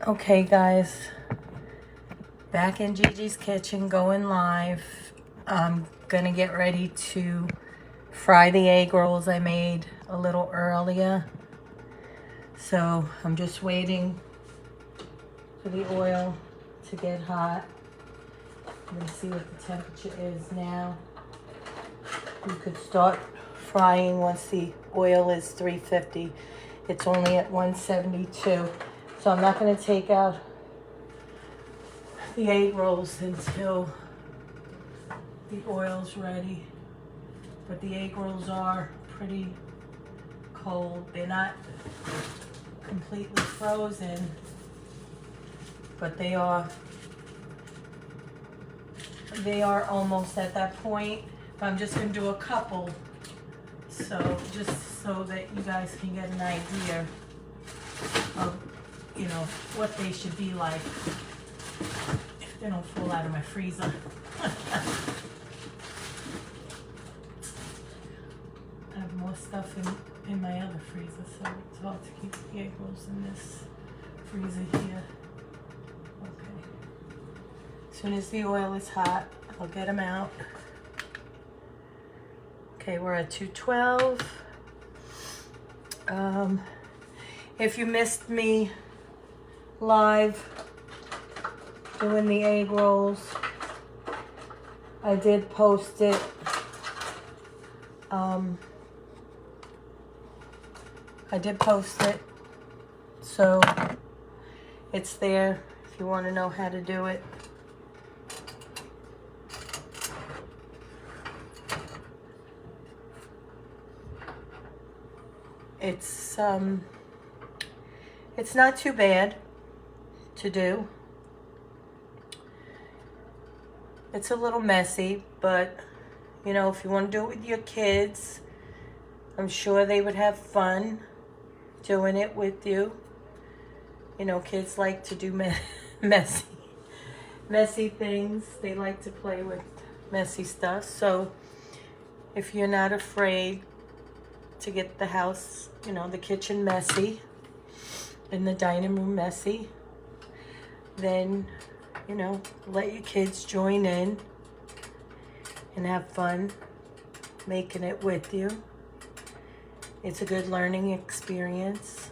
Okay, guys, back in Gigi's kitchen, going live. I'm gonna get ready to fry the egg rolls I made a little earlier. So I'm just waiting for the oil to get hot. Let's see what the temperature is now. You could start frying once the oil is 350. It's only at 172. So I'm not gonna take out the egg rolls until the oil's ready. But the egg rolls are pretty cold. They're not completely frozen, but they are almost at that point. But I'm just gonna do a couple, so just so that you guys can get an idea of, you know, what they should be like if they don't fall out of my freezer. I have more stuff in my other freezer, so it's hard to keep the egg rolls in this freezer here. Okay. As soon as the oil is hot, I'll get them out. Okay, we're at 212. If you missed me live doing the egg rolls, I did post it. So it's there if you want to know how to do it. It's not too bad to do. It's a little messy, but you know, if you want to do it with your kids, I'm sure they would have fun doing it with you. You know, kids like to do messy things. They like to play with messy stuff. So if you're not afraid to get the house, you know, the kitchen messy and the dining room messy, then, you know, let your kids join in and have fun making it with you. It's a good learning experience.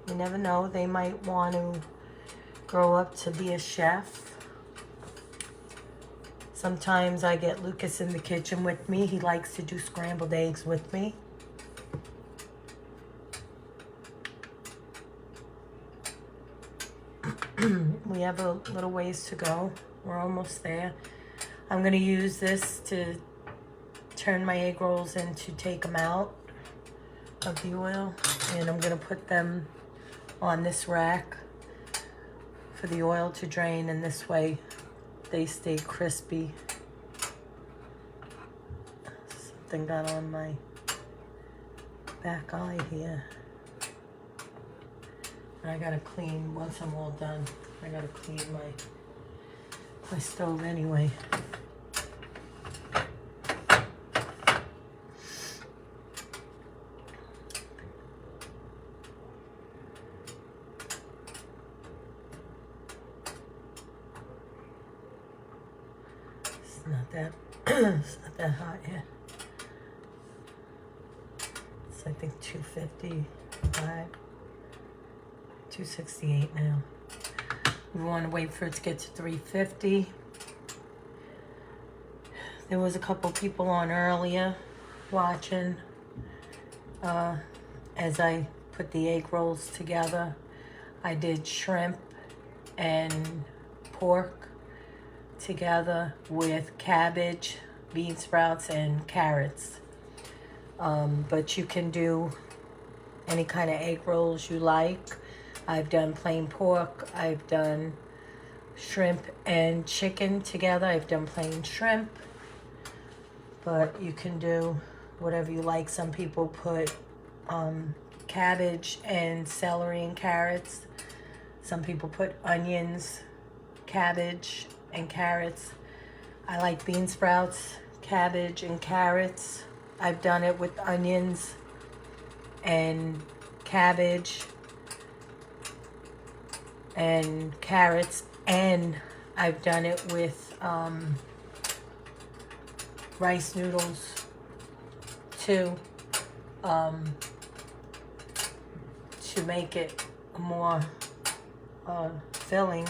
You never know, they might want to grow up to be a chef. Sometimes I get Lucas in the kitchen with me. He likes to do scrambled eggs with me. We have a little ways to go. We're almost there. I'm going to use this to turn my egg rolls and to take them out of the oil. And I'm going to put them on this rack for the oil to drain, and this way they stay crispy. Something got on my back eye here. I gotta clean, once I'm all done, I gotta clean my stove anyway. It's not that hot yet. It's I think 255. 268 now. We want to wait for it to get to 350. There was a couple people on earlier watching as I put the egg rolls together. I did shrimp and pork together with cabbage, bean sprouts, and carrots. But you can do any kind of egg rolls you like. I've done plain pork. I've done shrimp and chicken together. I've done plain shrimp. But you can do whatever you like. Some people put cabbage and celery and carrots. Some people put onions, cabbage, and carrots. I like bean sprouts, cabbage, and carrots. I've done it with onions and cabbage and carrots, and I've done it with rice noodles too, to make it more filling.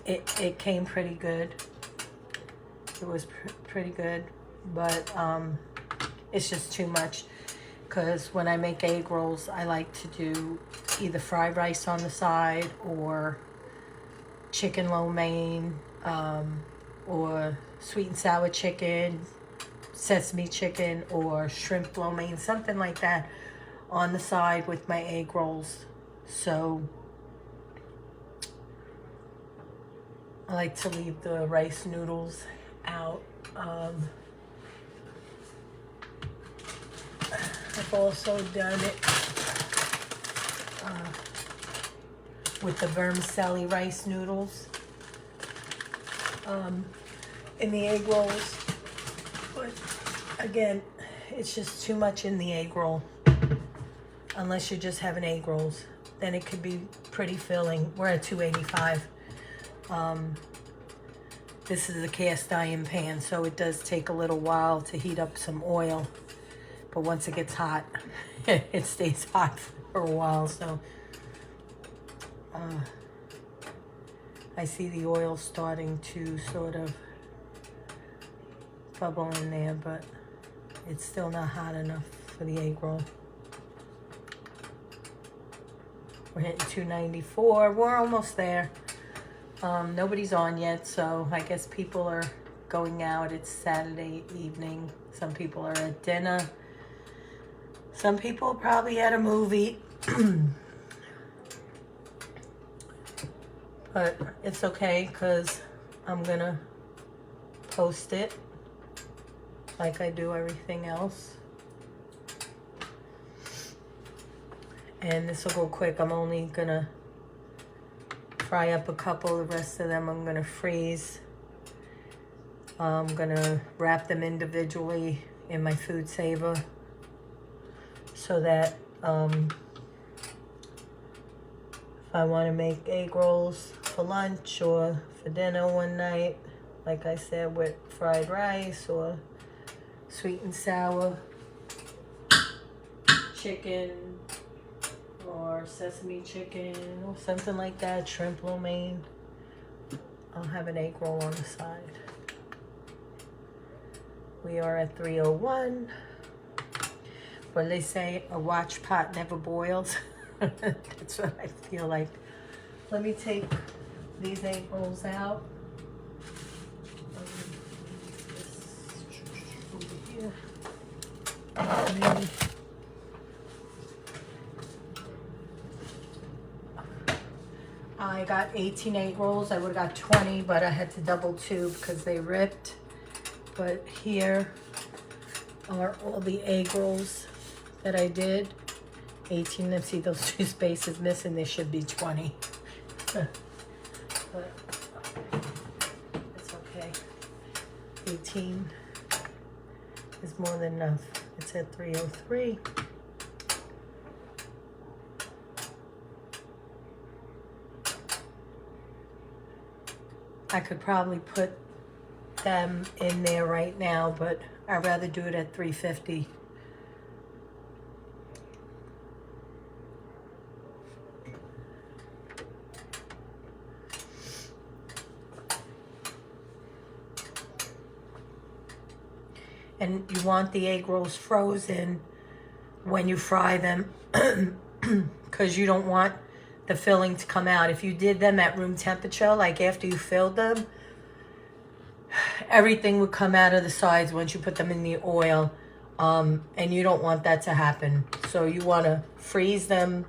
It came pretty good. It was pretty good, but it's just too much, because when I make egg rolls, I like to do either fried rice on the side or chicken lo mein, or sweet and sour chicken, sesame chicken, or shrimp lo mein, something like that on the side with my egg rolls. So I like to leave the rice noodles out. I've also done it with the vermicelli rice noodles in the egg rolls. But again, it's just too much in the egg roll. Unless you just have an egg rolls, then it could be pretty filling. We're at 285. This is a cast iron pan, so it does take a little while to heat up some oil. But once it gets hot, it stays hot for a while. So I see the oil starting to sort of bubble in there, but it's still not hot enough for the egg roll. We're hitting 294. We're almost there. Nobody's on yet, so I guess people are going out. It's Saturday evening. Some people are at dinner. Some people probably at a movie. But it's okay, because I'm gonna post it like I do everything else. And this will go quick. I'm only gonna fry up a couple. The rest of them I'm gonna freeze. I'm gonna wrap them individually in my food saver, so that if I want to make egg rolls for lunch or for dinner one night, like I said, with fried rice or sweet and sour chicken or sesame chicken or something like that, shrimp lo mein, I'll have an egg roll on the side. We are at 3:01. But they say a watch pot never boils. That's what I feel like. Let me take these egg rolls out. Over here. I got 18 egg rolls. I would have got 20, but I had to double two because they ripped. But here are all the egg rolls that I did. 18. Let's see, those two spaces missing. There should be 20. But it's okay. 18 is more than enough. It's at 3:03. I could probably put them in there right now, but I'd rather do it at 3:50. And you want the egg rolls frozen when you fry them, because you don't want the filling to come out. If you did them at room temperature, like after you filled them, everything would come out of the sides once you put them in the oil, and you don't want that to happen. So you want to freeze them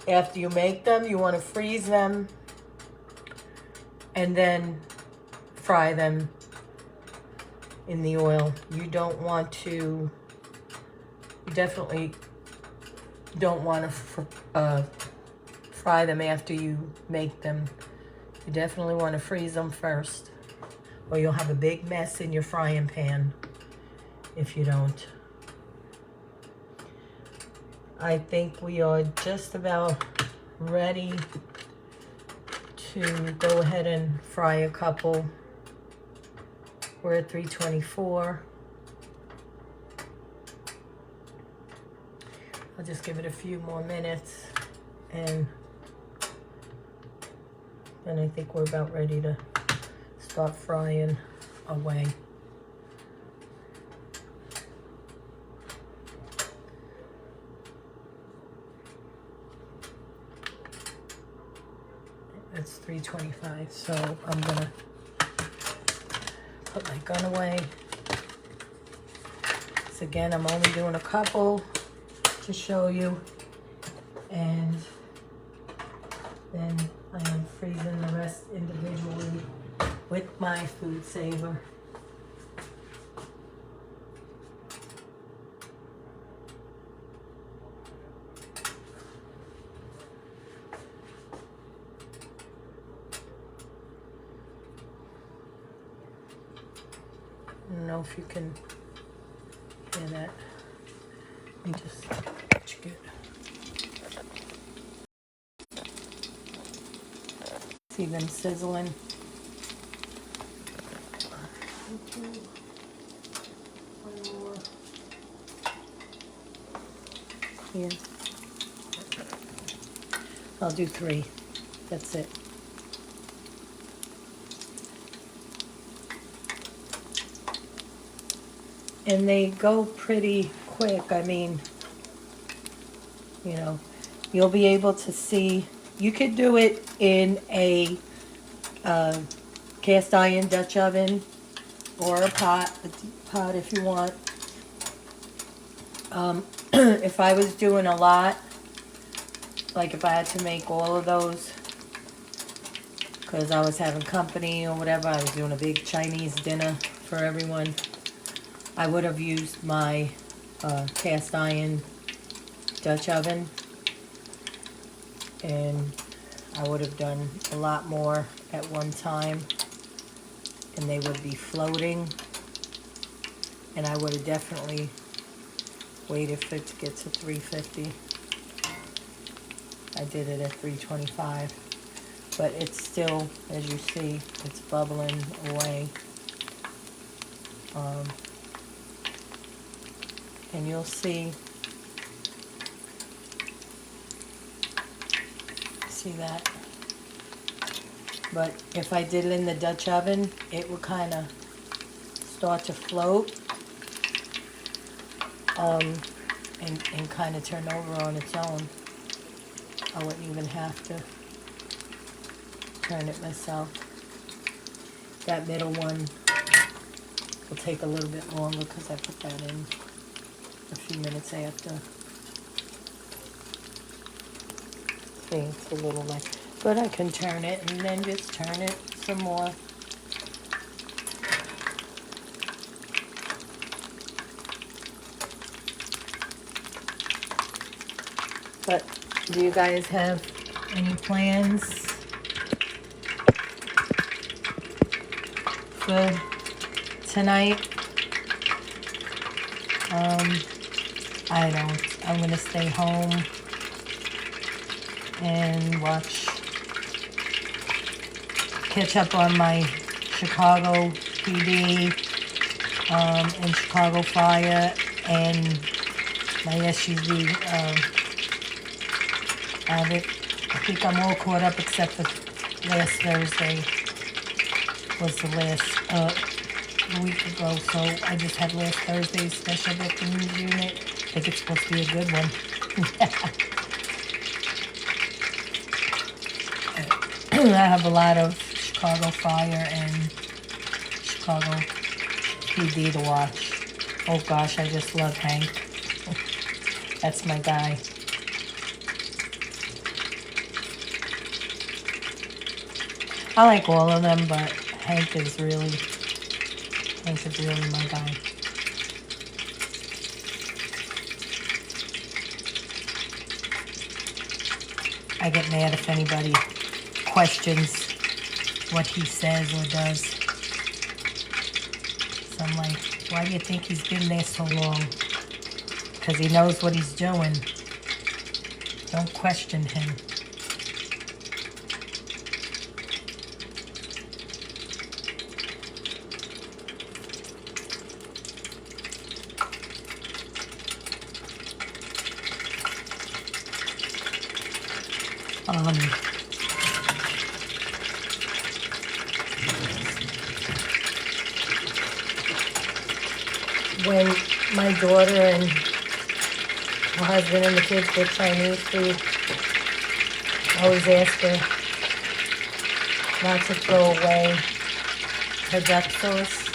after you make them. You want to freeze them and then fry them in the oil. You don't want to, you definitely don't want to fry them after you make them. You definitely want to freeze them first, or you'll have a big mess in your frying pan if you don't. I think we are just about ready to go ahead and fry a couple. We're at 324. I'll just give it a few more minutes, and then I think we're about ready to start frying away. It's 3:25, so I'm gonna put my gun away. So again, I'm only doing a couple to show you, and then I am freezing the rest individually with my food saver. I don't know if you can hear that. Let me just check it. See them sizzling. Here. I'll do 3. That's it. And they go pretty quick. I mean, you know, you'll be able to see. You could do it in a cast iron Dutch oven or a pot if you want. If I was doing a lot, like if I had to make all of those, because I was having company or whatever, I was doing a big Chinese dinner for everyone, I would have used my cast iron Dutch oven, and I would have done a lot more at one time, and they would be floating, and I would have definitely waited for it to get to 350. I did it at 325, but it's still, as you see, it's bubbling away. And you'll see that. But if I did it in the Dutch oven, it would kind of start to float and kind of turn over on its own. I wouldn't even have to turn it myself. That middle one will take a little bit longer because I put that in a few minutes after. See, it's a little like, but I can turn it and then just turn it some more. But do you guys have any plans for tonight? I don't. I'm gonna stay home and catch up on my Chicago PD and Chicago Fire and my SUV Avid. I think I'm all caught up except for last Thursday was the last a week ago, so I just had last Thursday's Special Victims Unit. I think it's supposed to be a good one. I have a lot of Chicago Fire and Chicago PD to watch. Oh gosh, I just love Hank. That's my guy. I like all of them, but Hank is really my guy. I get mad if anybody questions what he says or does. So I'm like, why do you think he's been there so long? Because he knows what he's doing. Don't question him. Um, when my daughter and her husband and the kids get Chinese food, I always ask her not to throw away her duck sauce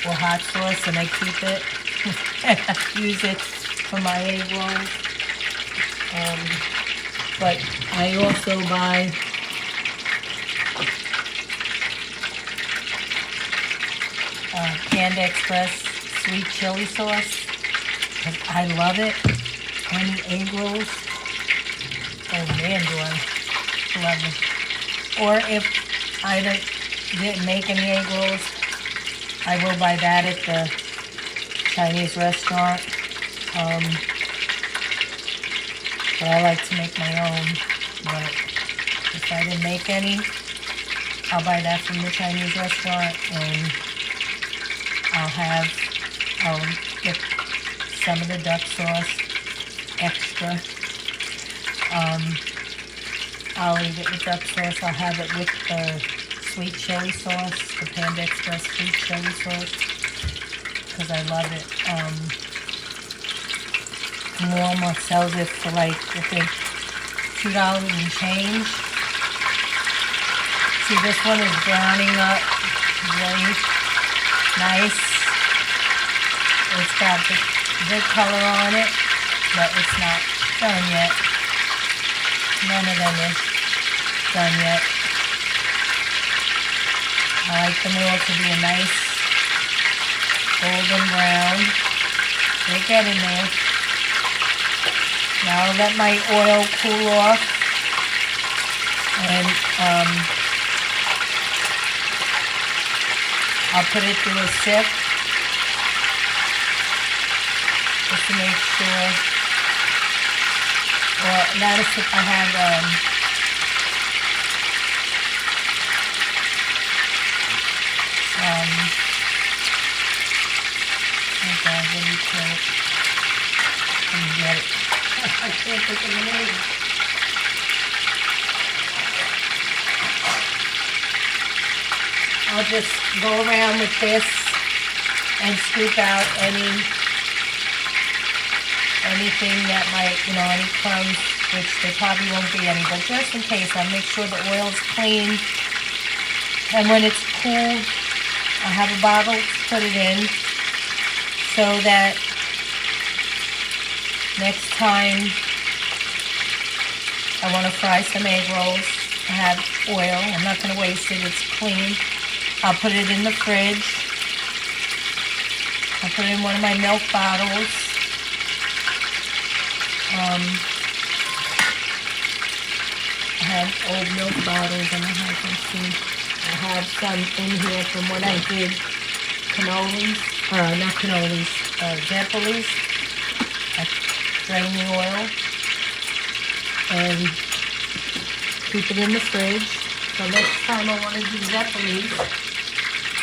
or hot sauce, and I keep it. Use it for my egg rolls. But I also buy Panda Express sweet chili sauce, 'cause I love it on the egg rolls. Oh man, do I love it. Or if I didn't make any egg rolls, I will buy that at the Chinese restaurant. But I like to make my own. But if I didn't make any, I'll buy that from the Chinese restaurant, and I'll get some of the duck sauce extra. I'll eat it with duck sauce. I'll have it with the sweet chili sauce, the Panda Express sweet chili sauce, because I love it. Walmart sells it for like, I think, $2 and change. See, this one is browning up really nice. It's got the good color on it, but it's not done yet. None of them is done yet. I like them all to be a nice golden brown. They get in there. Now I'll let my oil cool off, and I'll put it through a sieve just to make sure. Well, that is if I have oh God, what do you call it? Let me get it. I can't think of the name. I'll just go around with this and scoop out anything that might, any crumbs, which there probably won't be any, but just in case, I'll make sure the oil's clean. And when it's cooled, I'll have a bottle to put it in so that next time I want to fry some egg rolls, I have oil. I'm not going to waste it. It's clean. I'll put it in the fridge. I'll put it in one of my milk bottles. I have old milk bottles, and I have some in here from when I did cannolis. Not cannolis, Zeppelis. I drain the oil and keep it in the fridge. So next time I want to do Zeppelis,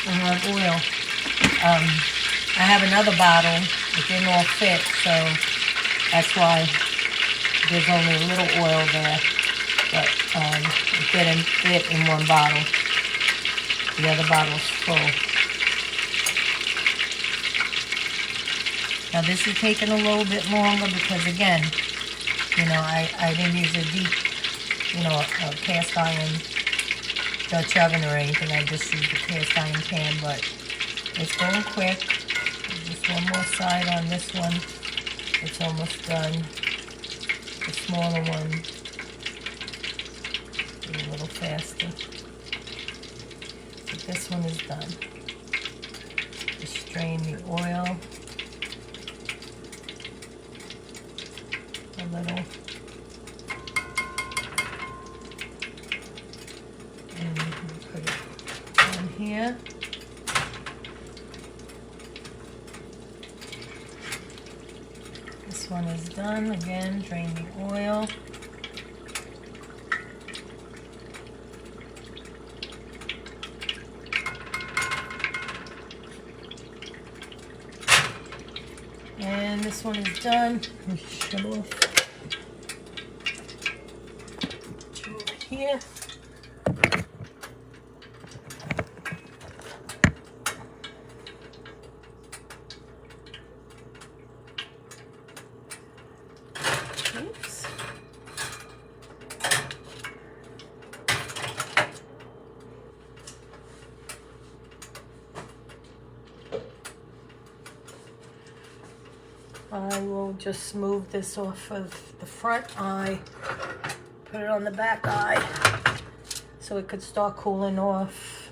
I have oil. I have another bottle. It didn't all fit, so that's why there's only a little oil there. But it didn't fit in one bottle. The other bottle's full. Now this is taking a little bit longer because, again, I didn't use a deep, a cast iron Dutch oven or anything. I just used a cast iron pan, but it's going quick. Just one more side on this one. It's almost done. The smaller one, a little faster. But this one is done. Just strain the oil a little. And put it on here. This one is done. Again, drain the oil. And this one is done. Shut off. here. Oops. I will just smooth this off of the front eye, put it on the back eye so it could start cooling off.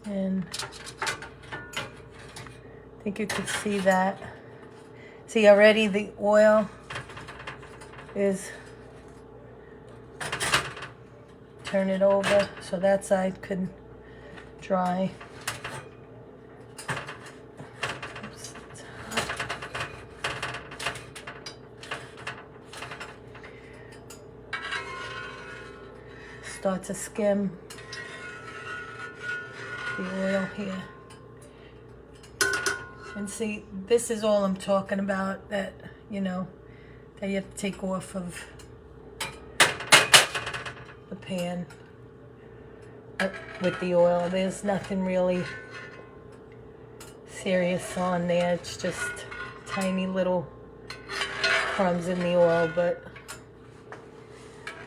And I think you could see that. See, already the oil is, turn it over so that side could dry. Start to skim the oil here. And see, this is all I'm talking about, that, you know, that you have to take off of the pan with the oil. There's nothing really serious on there. It's just tiny little crumbs in the oil, but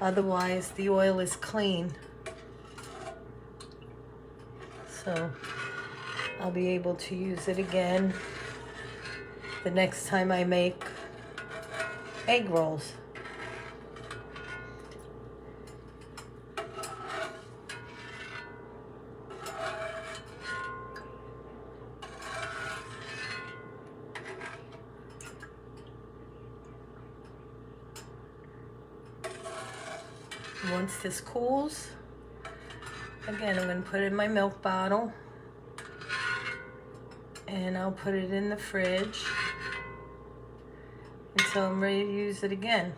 otherwise the oil is clean. So I'll be able to use it again the next time I make egg rolls. Once this cools, again, I'm going to put it in my milk bottle and I'll put it in the fridge until I'm ready to use it again.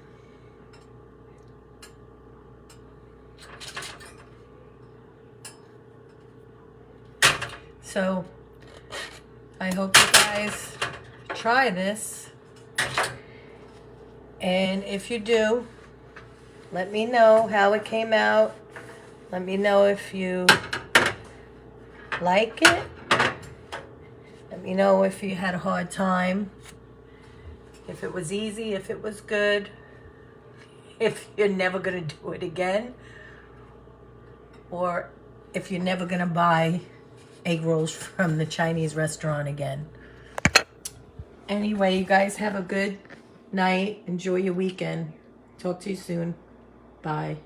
So I hope you guys try this, and if you do, let me know how it came out. Let me know if you like it. Let me know if you had a hard time, if it was easy, if it was good, if you're never gonna do it again, or if you're never gonna buy egg rolls from the Chinese restaurant again. Anyway, you guys have a good night. Enjoy your weekend. Talk to you soon. Bye.